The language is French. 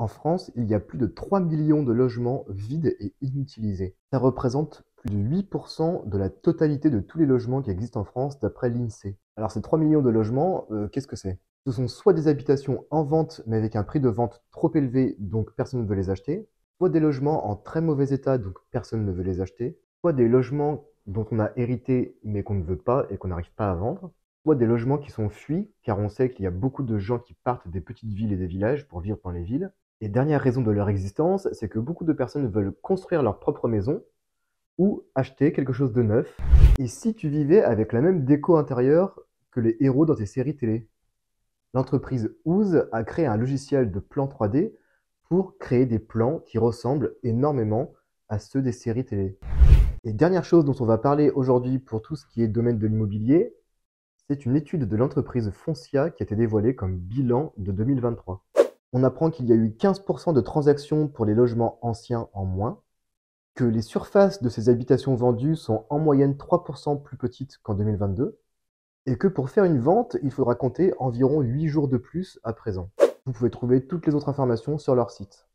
En France, il y a plus de 3 millions de logements vides et inutilisés. Ça représente plus de 8% de la totalité de tous les logements qui existent en France d'après l'INSEE. Alors ces 3 millions de logements, qu'est-ce que c'est? Ce sont soit des habitations en vente mais avec un prix de vente trop élevé donc personne ne veut les acheter, soit des logements en très mauvais état donc personne ne veut les acheter, soit des logements dont on a hérité mais qu'on ne veut pas et qu'on n'arrive pas à vendre, soit des logements qui sont fuis car on sait qu'il y a beaucoup de gens qui partent des petites villes et des villages pour vivre dans les villes. Et dernière raison de leur existence, c'est que beaucoup de personnes veulent construire leur propre maison ou acheter quelque chose de neuf. Et si tu vivais avec la même déco intérieure que les héros dans tes séries télé? L'entreprise Ooze a créé un logiciel de plan 3D pour créer des plans qui ressemblent énormément à ceux des séries télé. Et dernière chose dont on va parler aujourd'hui pour tout ce qui est domaine de l'immobilier, c'est une étude de l'entreprise Foncia qui a été dévoilée comme bilan de 2023. On apprend qu'il y a eu 15% de transactions pour les logements anciens en moins, que les surfaces de ces habitations vendues sont en moyenne 3% plus petites qu'en 2022, et que pour faire une vente, il faudra compter environ 8 jours de plus à présent. Vous pouvez trouver toutes les autres informations sur leur site.